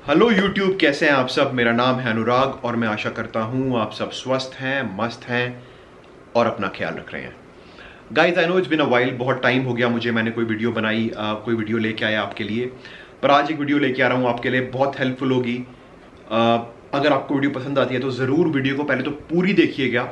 Hello YouTube, कैसे हैं आप सब। मेरा नाम है अनुराग और मैं आशा करता हूँ आप सब स्वस्थ हैं, मस्त हैं और अपना ख्याल रख रहे हैं। Guys, I know it's been a while, बहुत टाइम हो गया मैंने कोई वीडियो बनाई, कोई वीडियो लेके आया आपके लिए। पर आज एक वीडियो लेके आ रहा हूँ आपके लिए, बहुत हेल्पफुल होगी। अगर आपको वीडियो पसंद आती है तो ज़रूर वीडियो को पहले तो पूरी देखिएगा,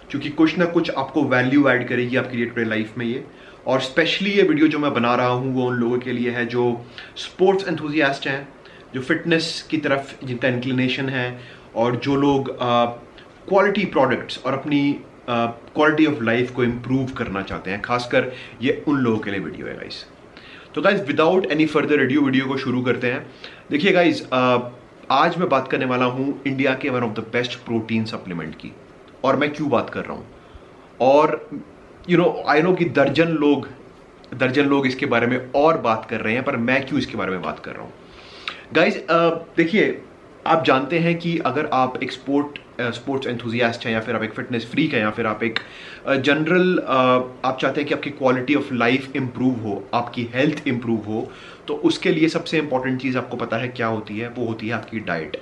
क्योंकि कुछ ना कुछ आपको वैल्यू ऐड करेगी आपकी डे टू डे लाइफ में ये। और स्पेशली ये वीडियो जो मैं बना रहा हूँ वो उन लोगों के लिए है जो स्पोर्ट्स एंथुजियास्ट हैं, जो फिटनेस की तरफ जिनका इंक्लिनेशन है, और जो लोग क्वालिटी प्रोडक्ट्स और अपनी क्वालिटी ऑफ लाइफ को इम्प्रूव करना चाहते हैं। खासकर ये उन लोगों के लिए वीडियो है गाइस। तो guys, without any further video को शुरू करते हैं। देखिए गाइस, आज मैं बात करने वाला हूँ इंडिया के one of the best protein supplement की। और मैं क्यों बात कर रहा हूँ, और आई नो कि दर्जन लोग इसके बारे में और बात कर रहे हैं, पर मैं क्यों इसके बारे में बात कर रहा हूँ गाइज। देखिए, आप जानते हैं कि अगर आप एक स्पोर्ट्स एंथुजियास्ट हैं, या फिर आप एक फिटनेस फ्रीक हैं, या फिर आप एक जनरल आप चाहते हैं कि आपकी क्वालिटी ऑफ लाइफ इंप्रूव हो, आपकी हेल्थ इंप्रूव हो, तो उसके लिए सबसे इंपॉर्टेंट चीज़ आपको पता है क्या होती है। वो होती है आपकी डाइट।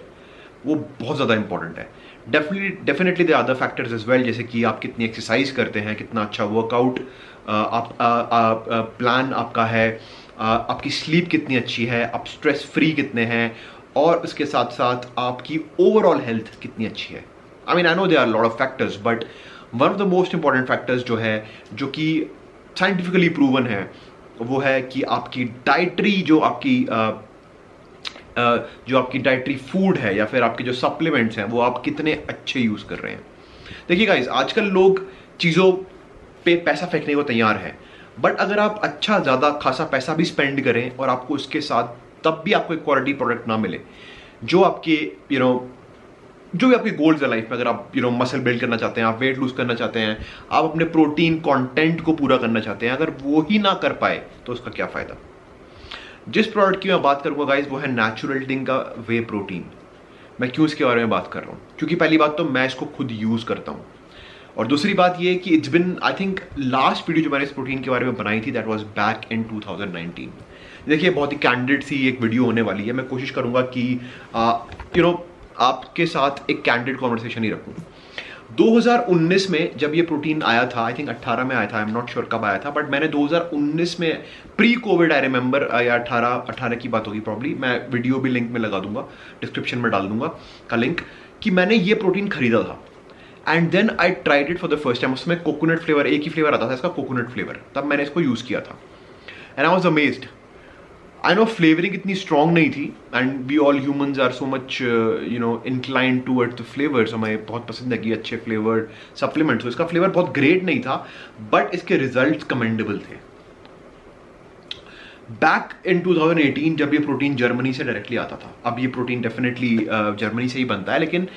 वो बहुत ज़्यादा इंपॉर्टेंट है। Definitely the other factors as well, जैसे कि आप कितनी एक्सरसाइज करते हैं, कितना अच्छा वर्कआउट आप प्लान आपका है, आपकी स्लीप कितनी अच्छी है, आप स्ट्रेस फ्री कितने हैं, और उसके साथ साथ आपकी ओवरऑल हेल्थ कितनी अच्छी है। I know there are lot of factors, but one of the most important factors जो है, जो कि साइंटिफिकली प्रूवन है, वो है कि आपकी डाइटरी जो आपकी डाइटरी फूड है, या फिर आपके जो सप्लीमेंट्स हैं, वो आप कितने अच्छे यूज़ कर रहे हैं। देखिए गाइस, आजकल लोग चीज़ों पे पैसा फेंकने को तैयार हैं, बट अगर आप अच्छा ज़्यादा खासा पैसा भी स्पेंड करें और आपको उसके साथ तब भी आपको एक क्वालिटी प्रोडक्ट ना मिले जो आपके जो भी आपके गोल्स है लाइफ में, अगर आप मसल बिल्ड करना चाहते हैं, आप वेट लूज करना चाहते हैं, आप अपने प्रोटीन कंटेंट को पूरा करना चाहते हैं, अगर वो ही ना कर पाए तो उसका क्या फ़ायदा। जिस प्रोडक्ट की मैं बात करूँगा गाइज, वो है नेचुरलिटिंग का वे प्रोटीन। मैं क्यों इसके बारे में बात कर रहा हूँ, क्योंकि पहली बात तो मैं इसको खुद यूज़ करता हूँ, और दूसरी बात ये कि it's been, I think last video जो मैंने इस प्रोटीन के बारे में बनाई थी, दैट वाज बैक इन 2019। देखिए, बहुत ही कैंडिड सी एक वीडियो होने वाली है। मैं कोशिश करूंगा कि आपके साथ एक कैंडिड कॉन्वर्सेशन ही रखूं। 2019 में जब ये प्रोटीन आया था, आई थिंक 18 में आया था, आई एम नॉट श्योर कब आया था, बट मैंने 2019 में प्री कोविड, आई रिमेंबर, या 18 की बात होगी प्रॉब्ली। मैं वीडियो भी लिंक में लगा दूंगा, डिस्क्रिप्शन में डाल दूंगा का लिंक, कि मैंने ये प्रोटीन खरीदा था। And then I tried it for the first time. उसमें कोकोनट फ्लेवर, एक ही फ्लेवर आता था इसका, कोकोनट फ्लेवर। तब मैंने इसको यूज़ किया था and I was amazed. I know flavouring इतनी स्ट्रॉन्ग नहीं थी, and we all humans are so much incline toward the flavours. हमें बहुत पसंद है कि अच्छे फ्लेवर सप्लीमेंट्स हो। इसका फ्लेवर बहुत ग्रेट नहीं था, बट इसके रिजल्ट कमेंडेबल थे। बैक इन 2018 जब ये प्रोटीन जर्मनी से डायरेक्टली आता था, अब ये प्रोटीन डेफिनेटली जर्मनी से ही बनता है, लेकिन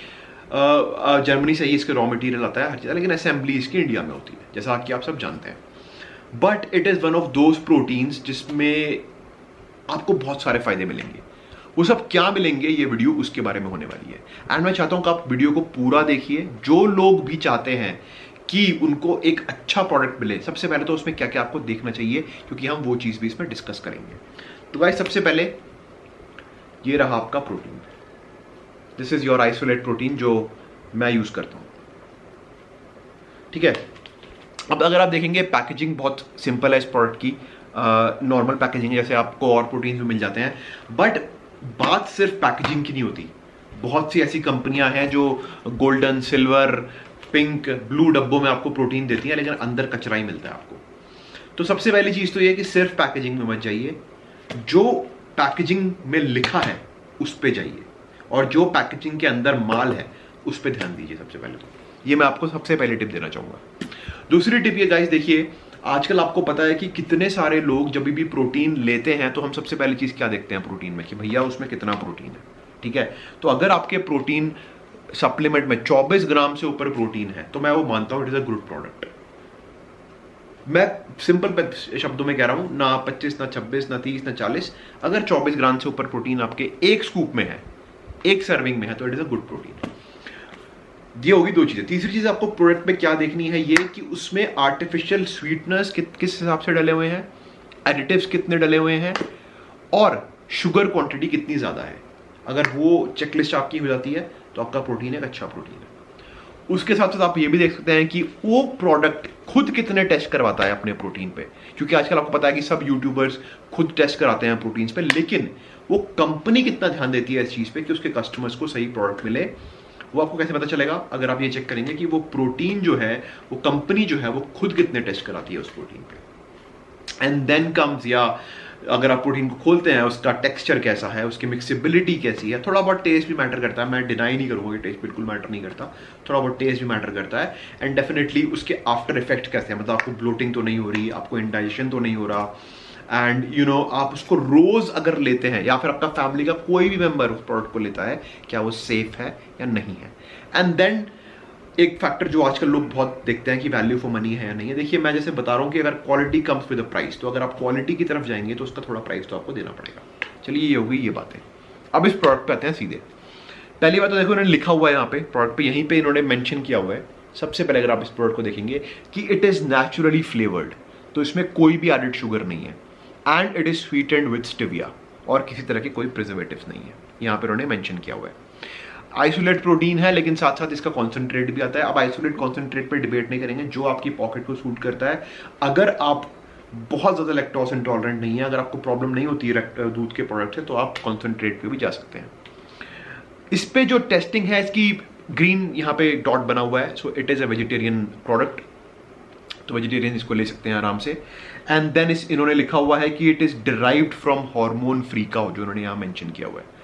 जर्मनी से ही इसके रॉ मटेरियल आता है, हर चीज़, लेकिन असेंबली इसकी इंडिया में होती है, जैसा कि आप सब जानते हैं। But it is one of those proteins जिसमें आपको बहुत सारे फायदे मिलेंगे। वो सब क्या मिलेंगे, ये वीडियो उसके बारे में होने वाली है। एंड मैं चाहता हूँ कि आप वीडियो को पूरा देखिए। जो लोग भी चाहते हैं कि उनको एक अच्छा प्रोडक्ट मिले, सबसे पहले तो उसमें क्या क्या आपको देखना चाहिए, क्योंकि हम वो चीज़ भी इसमें डिस्कस करेंगे। तो गाइस, सबसे पहले ये रहा आपका protein. This is your isolate protein जो मैं यूज करता हूं, ठीक है। अब अगर आप देखेंगे, पैकेजिंग बहुत सिंपल है इस प्रोडक्ट की, नॉर्मल पैकेजिंग जैसे आपको और प्रोटीन भी मिल जाते हैं। बट बात सिर्फ पैकेजिंग की नहीं होती। बहुत सी ऐसी कंपनियां हैं जो गोल्डन, सिल्वर, पिंक, ब्लू डब्बों में आपको प्रोटीन देती हैं, लेकिन अंदर कचरा ही मिलता है आपको। तो सबसे पहली चीज तो ये कि सिर्फ पैकेजिंग में मत जाइए, जो पैकेजिंग में लिखा है उस पे जाइए, और जो पैकेजिंग के अंदर माल है उस पर ध्यान दीजिए। सबसे पहले तो ये मैं आपको सबसे पहले टिप देना चाहूँगा। दूसरी टिप ये गाइस, देखिए, आजकल आपको पता है कि कितने सारे लोग जब भी प्रोटीन लेते हैं तो हम सबसे पहली चीज़ क्या देखते हैं प्रोटीन में, कि भैया उसमें कितना प्रोटीन है, ठीक है। तो अगर आपके प्रोटीन सप्लीमेंट में 24 ग्राम से ऊपर प्रोटीन है, तो मैं वो मानता हूँ it is a good product. मैं सिंपल शब्दों में कह रहा हूँ, ना 25, ना 26, ना 30, ना 40, अगर 24 ग्राम से ऊपर प्रोटीन आपके एक स्कूप में है, एक सर्विंग में है, तो it is a good protein. ये होगी दो चीज़ें। तीसरी चीज़ आपको प्रोडक्ट में क्या देखनी है, ये कि उसमें आर्टिफिशियल स्वीटनर्स किस हिसाब से डले हुए हैं, एडिटिव्स कितने डले हुए हैं, और शुगर क्वांटिटी कितनी ज़्यादा है। अगर वो चेकलिस्ट आपकी हो जाती है तो आपका प्रोटीन एक अच्छा प्रोटीन है। उसके साथ साथ आप ये भी देख सकते हैं कि वो प्रोडक्ट खुद कितने टेस्ट करवाता है अपने प्रोटीन पे, क्योंकि आजकल आपको पता है कि सब यूट्यूबर्स खुद टेस्ट कराते हैं प्रोटीन्स पे, लेकिन वो कंपनी कितना ध्यान देती है इस चीज़ पे कि उसके कस्टमर्स को सही प्रोडक्ट मिले, वो आपको कैसे पता चलेगा? अगर आप ये चेक करेंगे कि वो प्रोटीन जो है, वो कंपनी जो है, वो खुद कितने टेस्ट कराती है उस प्रोटीन पे। एंड देन कम्स, या अगर आप प्रोटीन को खोलते हैं उसका टेक्सचर कैसा है, उसकी मिक्सिबिलिटी कैसी है, थोड़ा बहुत टेस्ट भी मैटर करता है, मैं डिनाई नहीं करूँगा कि टेस्ट बिल्कुल मैटर नहीं करता, थोड़ा बहुत टेस्ट भी मैटर करता है। एंड डेफिनेटली उसके आफ्टर इफेक्ट कैसे हैं, मतलब आपको ब्लोटिंग तो नहीं हो रही, आपको इंडाइजेशन तो नहीं हो रहा, एंड यू नो आप उसको रोज अगर लेते हैं या फिर आपका फैमिली का कोई भी मेंबर उस प्रोडक्ट को लेता है, क्या वो सेफ है या नहीं है। एंड देन एक फैक्टर जो आजकल लोग बहुत देखते हैं कि वैल्यू फॉर मनी है या नहीं है। देखिए मैं जैसे बता रहा हूँ कि अगर quality comes with the price, तो अगर आप क्वालिटी की तरफ जाएंगे तो उसका थोड़ा प्राइस तो आपको देना पड़ेगा। चलिए ये होगी ये बातें। अब इस प्रोडक्ट पे आते हैं सीधे। पहली बात तो देखो इन्होंने लिखा हुआ है यहाँ पे प्रोडक्ट पे, यहीं पे इन्होंने मेंशन किया हुआ है सबसे पहले अगर आप इस प्रोडक्ट को देखेंगे कि इट इज नेचुरली फ्लेवर्ड, तो इसमें कोई भी एडेड शुगर नहीं है, and it is sweetened with stevia, और किसी तरह के कोई प्रिजर्वेटिव्स नहीं है, यहाँ पे उन्होंने मेंशन किया हुआ है। आइसोलेट प्रोटीन है, लेकिन साथ साथ इसका कॉन्सेंट्रेट भी आता है। अब आइसोलेट कॉन्सेंट्रेट पे डिबेट नहीं करेंगे, जो आपकी पॉकेट को सूट करता है। अगर आप बहुत ज़्यादा लैक्टोज इंटॉलरेंट नहीं है, अगर आपको प्रॉब्लम नहीं होती है दूध के प्रोडक्ट से, तो आप कॉन्सेंट्रेट पे भी जा सकते हैं। इस पे जो टेस्टिंग है, इसकी ग्रीन यहाँ पे डॉट बना हुआ है, so it is a vegetarian product, तो वेजिटेरियन इसको ले सकते हैं आराम से। एंड देन इन्होंने लिखा हुआ है कि it is derived from hormone free cow, जो उन्होंने यहाँ मेंशन किया हुआ है,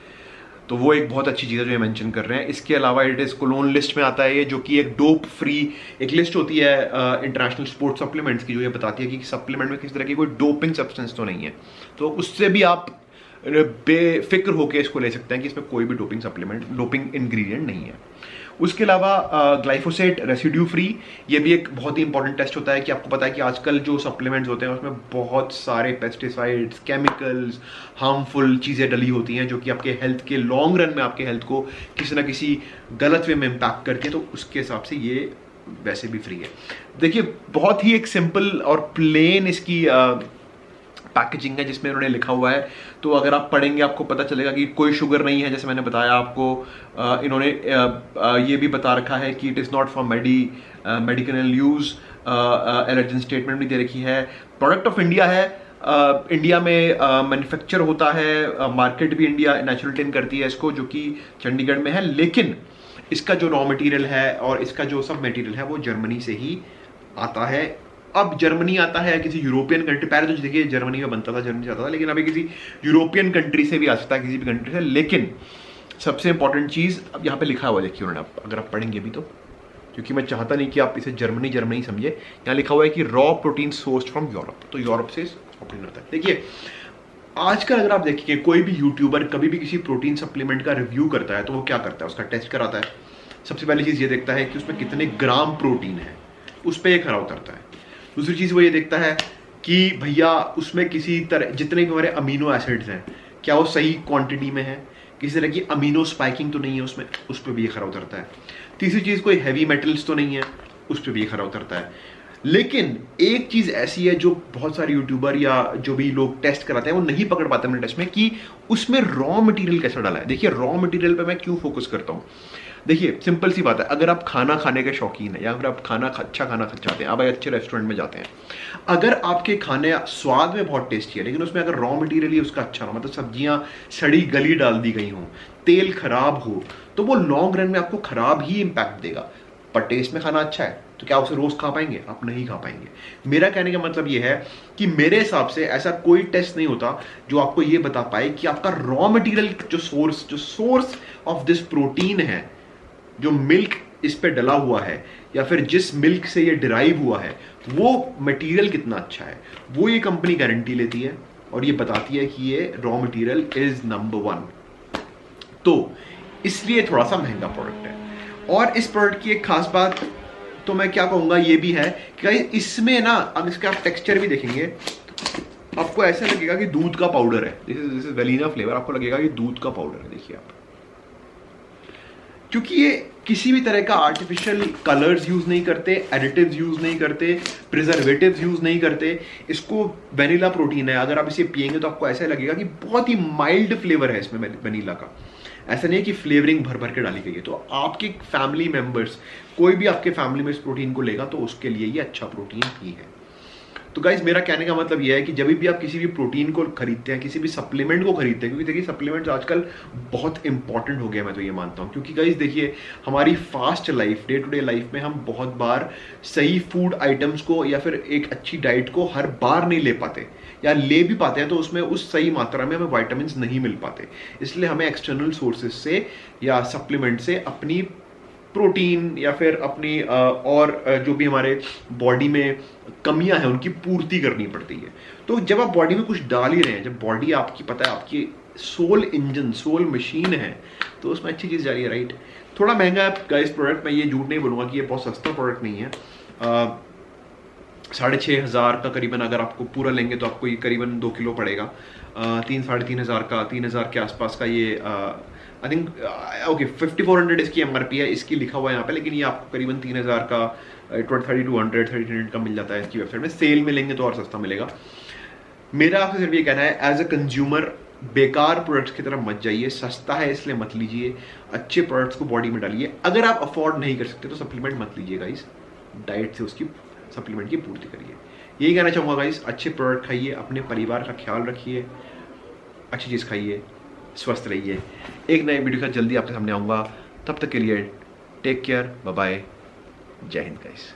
तो वो एक बहुत अच्छी चीज़ है जो ये मेंशन कर रहे हैं। इसके अलावा इट इज़ कोलोन लिस्ट में आता है ये, जो कि एक डोप फ्री एक लिस्ट होती है इंटरनेशनल स्पोर्ट्स सप्लीमेंट्स की, जो ये बताती है कि सप्लीमेंट में किसी तरह की कोई डोपिंग सब्सटेंस तो नहीं है, तो उससे भी आप बेफिक्र होकर इसको ले सकते हैं कि इसमें कोई भी डोपिंग इंग्रेडिएंट नहीं है। उसके अलावा ग्लाइफोसेट रेसिड्यू फ्री, ये भी एक बहुत ही इंपॉर्टेंट टेस्ट होता है कि आपको पता है कि आजकल जो सप्लीमेंट्स होते हैं उसमें बहुत सारे पेस्टिसाइड्स, केमिकल्स, हार्मफुल चीज़ें डली होती हैं, जो कि आपके हेल्थ के लॉन्ग रन में आपके हेल्थ को किसी ना किसी गलत वे में इम्पैक्ट करती है, तो उसके हिसाब से ये वैसे भी फ्री है। देखिए बहुत ही एक सिंपल और प्लेन इसकी पैकेजिंग है जिसमें उन्होंने लिखा हुआ है, तो अगर आप पढ़ेंगे आपको पता चलेगा कि कोई शुगर नहीं है, जैसे मैंने बताया आपको। इन्होंने ये भी बता रखा है कि it is not for medical use, allergen statement भी दे रखी है। प्रोडक्ट ऑफ इंडिया है, इंडिया में मैन्युफैक्चर होता है, मार्केट भी इंडिया नेचुरल टेन करती है इसको, जो कि चंडीगढ़ में है, लेकिन इसका जो रॉ मटेरियल है और इसका जो सब मटेरियल है वो जर्मनी से ही आता है। अब जर्मनी आता है किसी यूरोपियन कंट्री, पहले तो देखिए जर्मनी में बनता था, जर्मनी से आता था, लेकिन अभी किसी यूरोपियन कंट्री से भी आ सकता है, किसी भी कंट्री से। लेकिन सबसे इंपॉर्टेंट चीज़ अब यहाँ पे लिखा हुआ है, देखिए उन्होंने, अगर आप पढ़ेंगे भी तो, क्योंकि मैं चाहता नहीं कि आप इसे जर्मनी समझे, यहाँ लिखा हुआ है कि raw protein sourced from Europe, तो यूरोप से प्रोटीन आता है। देखिए आजकल अगर आप देखिए कोई भी यूट्यूबर कभी भी किसी प्रोटीन सप्लीमेंट का रिव्यू करता है, तो वो क्या करता है, उसका टेस्ट कराता है। सबसे पहली चीज़ ये देखता है कि उसमें कितने ग्राम प्रोटीन है, उस पर एक खरा उतरता है। दूसरी चीज़ वो ये देखता है कि भैया उसमें किसी तरह जितने भी हमारे अमीनो एसिड्स हैं, क्या वो सही क्वांटिटी में है, किसी तरह की अमीनो स्पाइकिंग तो नहीं है उसमें, उस पर भी ये खरा उतरता है। तीसरी चीज़ कोई हैवी मेटल्स तो नहीं है, उस पर भी ये खरा उतरता है। लेकिन एक चीज़ ऐसी है जो बहुत सारे यूट्यूबर या जो भी लोग टेस्ट कराते हैं वो नहीं पकड़ पाते अपने टेस्ट में, कि उसमें रॉ मटेरियल कैसा डाला है। देखिए रॉ मटेरियल पे मैं क्यों फोकस करता हूँ, देखिए सिंपल सी बात है, अगर आप खाना खाने के शौकीन है या फिर आप अच्छा खाना चाहते हैं, आप अच्छे रेस्टोरेंट में जाते हैं, अगर आपके खाने स्वाद में बहुत टेस्टी है, लेकिन उसमें अगर रॉ मटेरियल ही उसका अच्छा हो, मतलब सब्जियां सड़ी गली डाल दी गई हों, तेल खराब हो, तो वो लॉन्ग रन में आपको खराब ही इम्पैक्ट देगा। पर टेस्ट में खाना अच्छा है तो क्या उसे रोज खा पाएंगे? आप नहीं खा पाएंगे। मेरा कहने का मतलब ये है कि मेरे हिसाब से ऐसा कोई टेस्ट नहीं होता जो आपको ये बता पाए कि आपका रॉ मटेरियल जो सोर्स ऑफ दिस प्रोटीन है, जो मिल्क इस पे डला हुआ है या फिर जिस मिल्क से ये डिराइव हुआ है, वो मटेरियल कितना अच्छा है, वो ये कंपनी गारंटी लेती है और ये बताती है कि ये रॉ मटेरियल इज नंबर 1। तो इसलिए थोड़ा सा महंगा प्रोडक्ट है। और इस प्रोडक्ट की एक खास बात तो मैं क्या कहूँगा ये भी है कि इसमें ना, अब इसका आप टेक्सचर भी देखेंगे आपको ऐसा लगेगा कि दूध का पाउडर है। दिस इज वेलिना फ्लेवर, आपको लगेगा कि दूध का पाउडर है। देखिए आप, क्योंकि ये किसी भी तरह का आर्टिफिशियल कलर्स यूज़ नहीं करते, एडिटिव्स यूज़ नहीं करते, प्रिजर्वेटिव्स यूज़ नहीं करते। इसको वेनिला प्रोटीन है, अगर आप इसे पियेंगे तो आपको ऐसा लगेगा कि बहुत ही माइल्ड फ्लेवर है इसमें वेनिला का। ऐसा नहीं है कि फ्लेवरिंग भर भर के डाली गई है। तो आपके फैमिली मेंबर्स, कोई भी आपके फैमिली में इस प्रोटीन को लेगा तो उसके लिए ये अच्छा प्रोटीन ही है। तो गाइज मेरा कहने का मतलब यह है कि जब भी आप किसी भी प्रोटीन को खरीदते हैं, किसी भी सप्लीमेंट को खरीदते हैं, क्योंकि देखिए सप्लीमेंट्स आजकल बहुत इंपॉर्टेंट हो गया, मैं तो ये मानता हूँ। क्योंकि गाइज देखिए हमारी fast life, day to day life में हम बहुत बार सही फूड आइटम्स को या फिर एक अच्छी डाइट को हर बार नहीं ले पाते, या ले भी पाते हैं तो उसमें उस सही मात्रा में हमें वाइटामिन नहीं मिल पाते। इसलिए हमें एक्सटर्नल सोर्सेज से या सप्लीमेंट से अपनी प्रोटीन या फिर अपनी और जो भी हमारे बॉडी में कमियां हैं उनकी पूर्ति करनी पड़ती है। तो जब आप बॉडी में कुछ डाल ही रहे हैं, जब बॉडी आपकी पता है आपकी सोल इंजन, सोल मशीन है, तो उसमें अच्छी चीज़ जा रही है, राइट। थोड़ा महंगा है गाइस प्रोडक्ट, मैं ये झूठ नहीं बोलूँगा कि ये बहुत सस्ता प्रोडक्ट नहीं है। 6,500 का करीबन, अगर आपको पूरा लेंगे तो आपको ये करीबन 2 किलो पड़ेगा। 3,000-3,500 का, 3,000 के आसपास का ये आई थिंक ओके 5,400 इसकी MRP है, इसकी लिखा हुआ है यहाँ पे, लेकिन ये आपको करीबन 3,000 का 3,200 3,300 का मिल जाता है इसकी वेबसाइट में। सेल में लेंगे तो और सस्ता मिलेगा। मेरा आपसे सिर्फ ये कहना है, एज अ कंज्यूमर बेकार प्रोडक्ट्स की तरफ मत जाइए। सस्ता है इसलिए मत लीजिए, अच्छे प्रोडक्ट्स को बॉडी में डालिए। अगर आप अफोर्ड नहीं कर सकते तो सप्लीमेंट मत लीजिए गाइस, डाइट से उसकी सप्लीमेंट की पूर्ति करिए। यही कहना चाहूँगा गाइस, अच्छे प्रोडक्ट खाइए, अपने परिवार का ख्याल रखिए, अच्छी चीज़ खाइए, स्वस्थ रहिए। एक नए वीडियो के साथ जल्दी आपके सामने आऊँगा, तब तक के लिए टेक केयर, बाय बाय, जय हिंद गाइस।